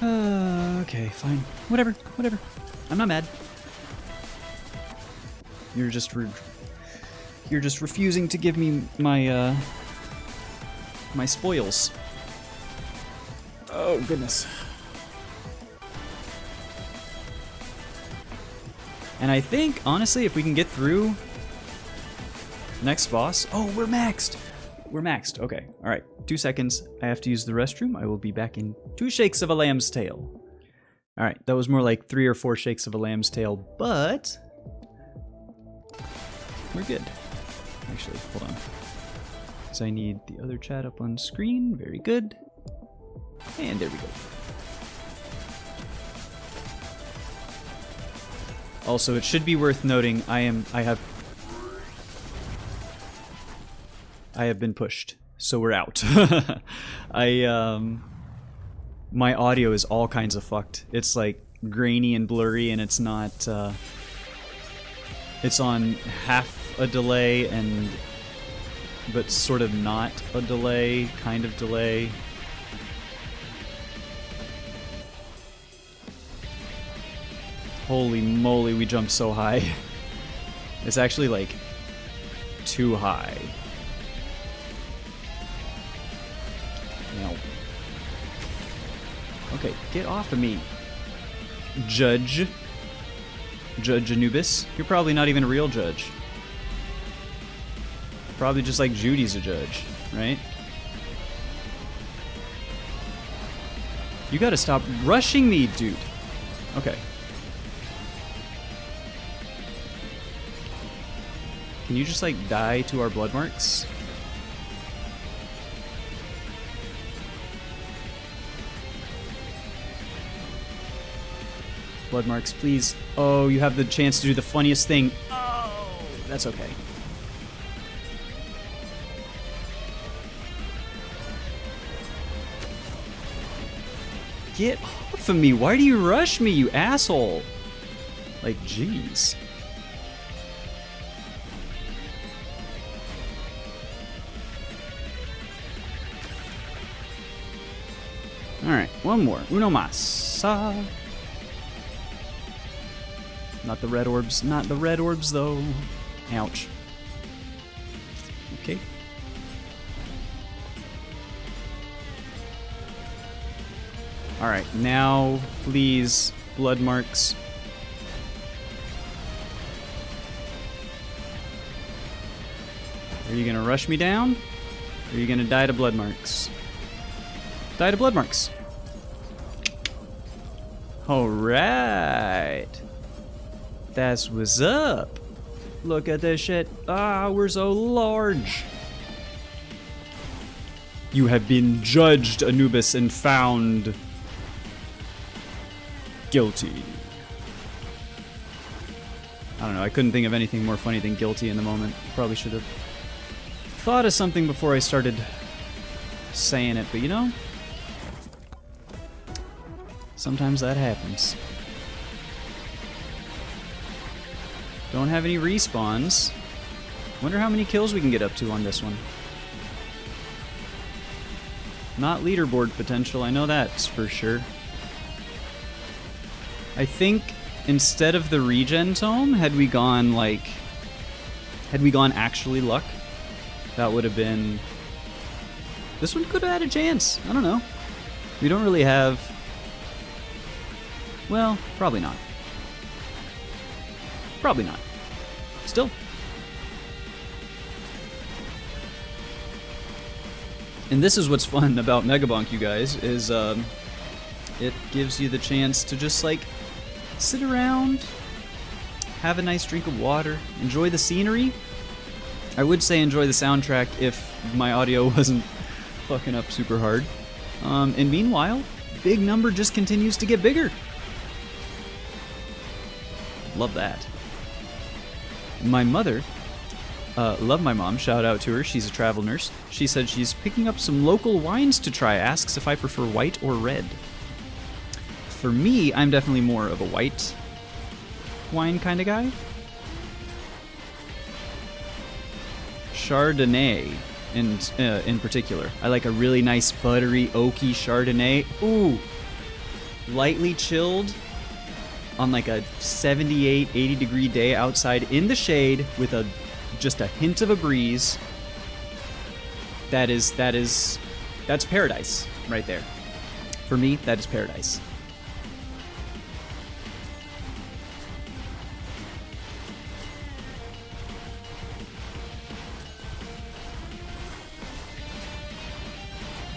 Okay, fine. Whatever, whatever. I'm not mad. You're just refusing to give me my my spoils. Oh, goodness. And I think, honestly, if we can get through next boss... Oh, we're maxed! We're maxed. Okay. All right. 2 seconds. I have to use the restroom. I will be back in 2 shakes of a lamb's tail. All right. That was more like 3 or 4 shakes of a lamb's tail, but we're good. Actually, hold on. So I need the other chat up on screen. Very good. And there we go. Also, it should be worth noting I have been pushed, so we're out. My audio is all kinds of fucked. It's like grainy and blurry, and it's not, it's on half a delay but sort of not a delay, kind of delay. Holy moly, we jumped so high. It's actually like too high. No. Okay, get off of me. Judge Anubis. You're probably not even a real judge. Probably just like Judy's a judge, right? You gotta stop rushing me, dude. Okay. Can you just like die to our blood marks? Blood marks, please. Oh, you have the chance to do the funniest thing. Oh, that's okay. Get off of me. Why do you rush me, you asshole? Like, jeez. Alright, one more. Uno mas. Not the red orbs. Not the red orbs, though. Ouch. Okay. Alright, now, please, blood marks. Are you gonna rush me down? Or are you gonna die to blood marks? Die to blood marks. Alright. That's what's up. Look at this shit. Ah, we're so large. You have been judged, Anubis, and found guilty. I don't know, I couldn't think of anything more funny than guilty in the moment. Probably should have thought of something before I started saying it, but you know, sometimes that happens. Don't have any respawns. Wonder how many kills we can get up to on this one. Not leaderboard potential, I know that's for sure. I think instead of the regen tome, had we gone actually luck, that would have been... This one could have had a chance. I don't know. We don't really have... Well, probably not. Probably not. Still. And this is what's fun about Megabonk, you guys, is it gives you the chance to just like sit around, have a nice drink of water, enjoy the scenery. I would say enjoy the soundtrack if my audio wasn't fucking up super hard. And meanwhile, big number just continues to get bigger. Love that. My mother, love my mom, shout out to her, she's a travel nurse. She said she's picking up some local wines to try, asks if I prefer white or red. For me, I'm definitely more of a white wine kind of guy. Chardonnay in particular. I like a really nice buttery, oaky Chardonnay. Ooh, lightly chilled on like a 78, 80 degree day outside in the shade with just a hint of a breeze. That's paradise right there. For me, that is paradise.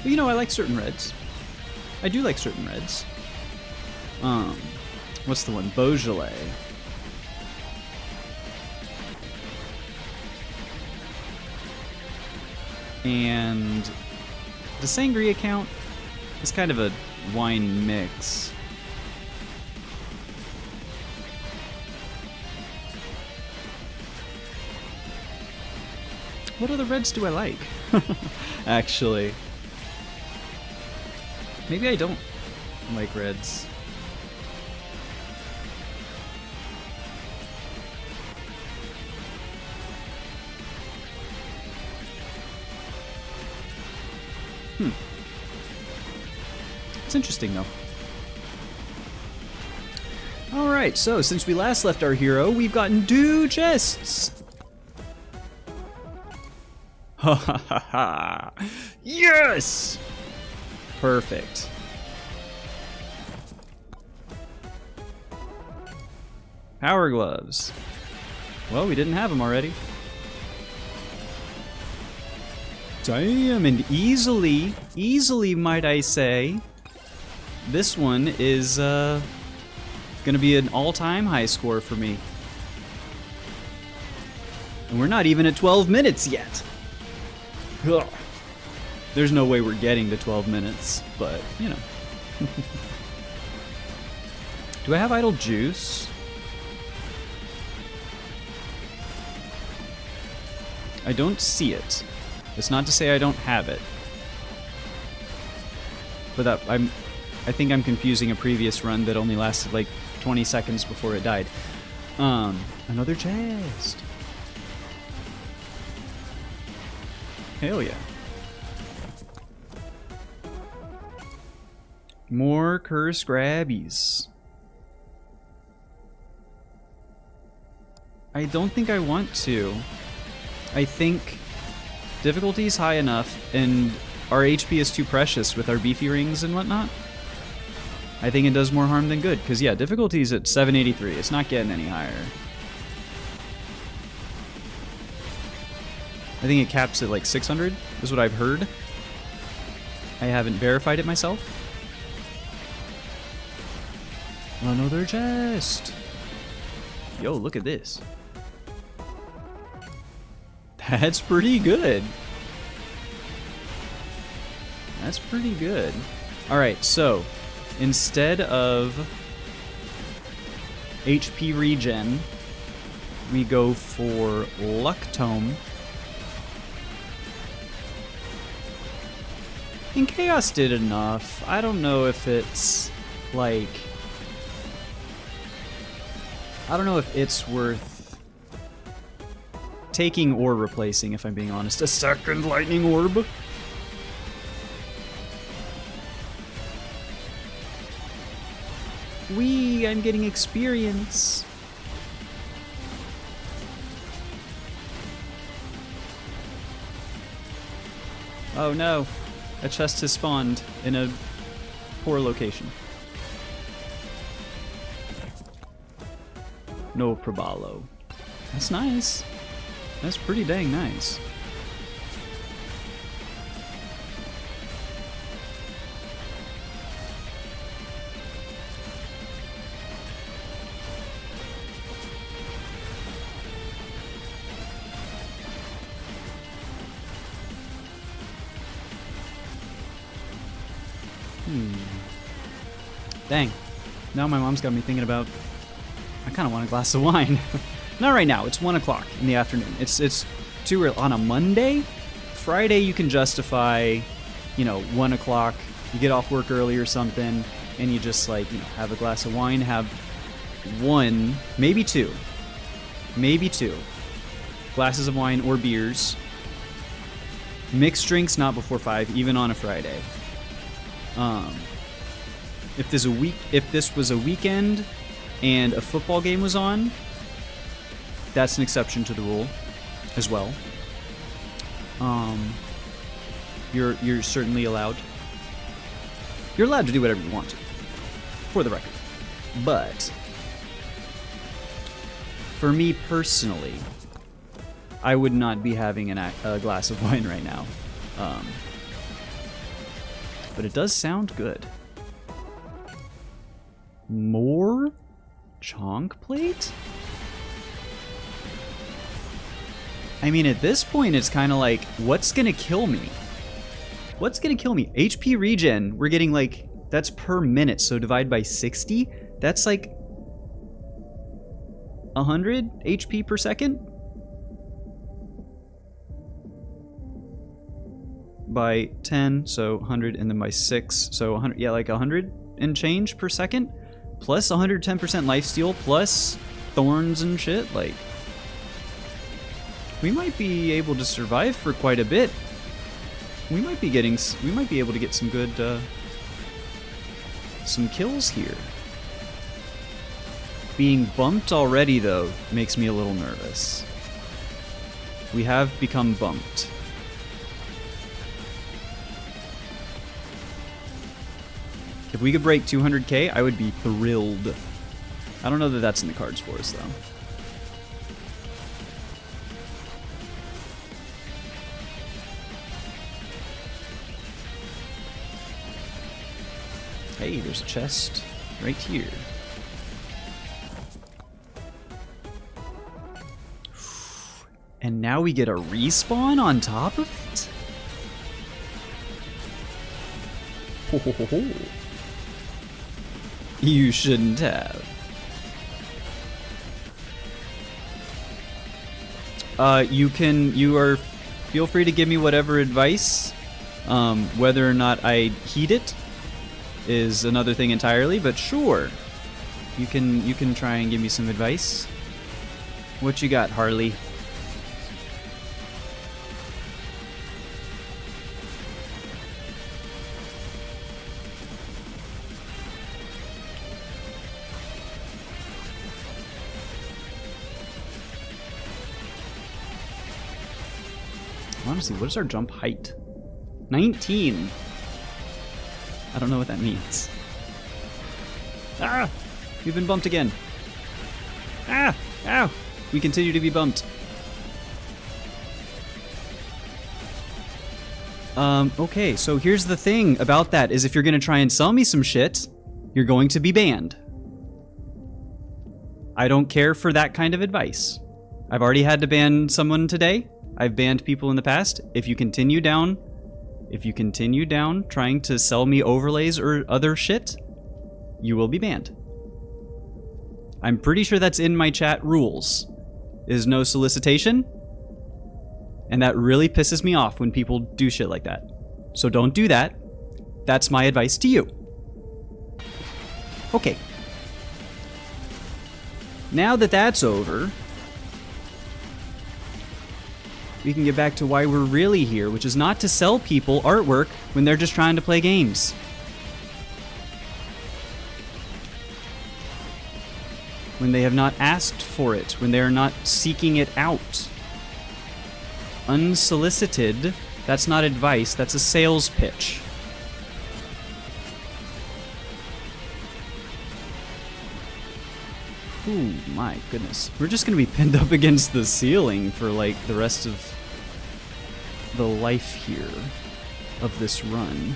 But, you know, I like certain reds. I do like certain reds. What's the one? Beaujolais. And the sangria count is kind of a wine mix. What other reds do I like? Actually. Maybe I don't like reds. It's interesting, though. Alright, so since we last left our hero, we've gotten 2 chests! Ha ha ha ha! Yes! Perfect. Power gloves. Well, we didn't have them already. Damn, and easily, might I say, this one is gonna be an all-time high score for me. And we're not even at 12 minutes yet. Ugh. There's no way we're getting to 12 minutes, but, you know. Do I have idle juice? I don't see it. It's not to say I don't have it. But I think I'm confusing a previous run that only lasted like 20 seconds before it died. Another chest. Hell yeah. More curse grabbies. I don't think I want to. I think difficulty is high enough and our HP is too precious with our beefy rings and whatnot. I think it does more harm than good, because yeah, difficulty is at 783. It's not getting any higher. I think it caps at like 600, is what I've heard. I haven't verified it myself. Another chest! Yo, look at this. That's pretty good. That's pretty good. Alright, so instead of HP regen, we go for Luck Tome. And Chaos did enough. I don't know if it's like... I don't know if it's worth taking or replacing, if I'm being honest. A second lightning orb? Whee! I'm getting experience! Oh no! A chest has spawned in a poor location. No probalo. That's nice. That's pretty dang nice. Dang. Now my mom's got me thinking about... I kind of want a glass of wine. Not right now. It's 1 o'clock in the afternoon. It's too early. On a Monday? Friday you can justify, you know, 1 o'clock. You get off work early or something, and you just, like, you know, have a glass of wine, have 1, maybe 2 glasses of wine or beers. Mixed drinks not before 5, even on a Friday. If this was a weekend and a football game was on, that's an exception to the rule as well. You're certainly allowed. You're allowed to do whatever you want to, for the record. But for me personally, I would not be having a glass of wine right now. But it does sound good. More chonk plate? I mean, at this point, it's kind of like, what's gonna kill me? What's gonna kill me? HP regen, we're getting like, that's per minute, so divide by 60? That's like 100 HP per second? By 10, so 100, and then by 6, so 100, yeah, like 100 and change per second? Plus 110% lifesteal, plus thorns and shit, like... We might be able to survive for quite a bit. We might be able to get some good, some kills here. Being bumped already, though, makes me a little nervous. We have become bumped. If we could break 200k, I would be thrilled. I don't know that that's in the cards for us, though. Hey, there's a chest right here. And now we get a respawn on top of it? Ho, ho, ho, ho. You shouldn't have. Feel free to give me whatever advice. Whether or not I heed it is another thing entirely, but sure. You can try and give me some advice. What you got, Harley? Honestly, what is our jump height? 19. I don't know what that means. Ah! We've been bumped again. Ah! Ow! We continue to be bumped. Okay, so here's the thing about that, is if you're gonna try and sell me some shit, you're going to be banned. I don't care for that kind of advice. I've already had to ban someone today. I've banned people in the past. If you continue down trying to sell me overlays or other shit, you will be banned. I'm pretty sure that's in my chat rules, is no solicitation. And that really pisses me off when people do shit like that. So don't do that. That's my advice to you. Okay. Now that that's over, we can get back to why we're really here, which is not to sell people artwork when they're just trying to play games. When they have not asked for it, when they are not seeking it out. Unsolicited, that's not advice, that's a sales pitch. Ooh, my goodness. We're just gonna be pinned up against the ceiling for like the rest of the life here of this run.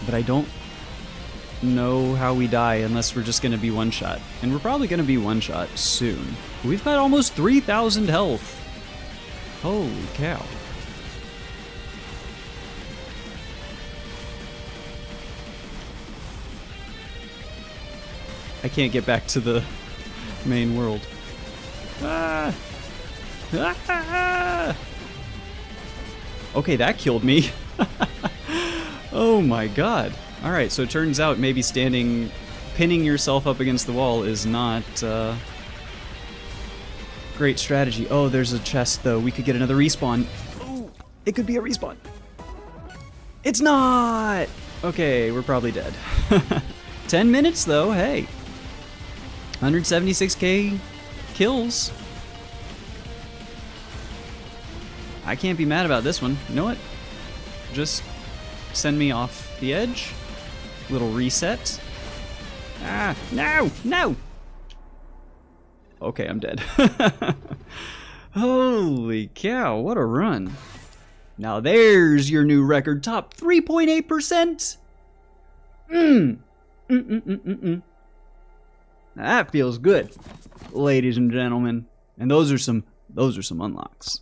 But I don't know how we die unless we're just gonna be one shot. And we're probably gonna be one shot soon. We've got almost 3,000 health. Holy cow. I can't get back to the main world. Ah! Ah! Okay, that killed me. Oh my god. Alright, so it turns out maybe pinning yourself up against the wall is not great strategy. Oh, there's a chest though. We could get another respawn. Oh, it could be a respawn. It's not! Okay, we're probably dead. 10 minutes though, hey. 176k kills. I can't be mad about this one. You know what? Just send me off the edge. Little reset. Ah, no, no! Okay, I'm dead. Holy cow, what a run. Now there's your new record top, 3.8%. That feels good, ladies and gentlemen. And those are some unlocks.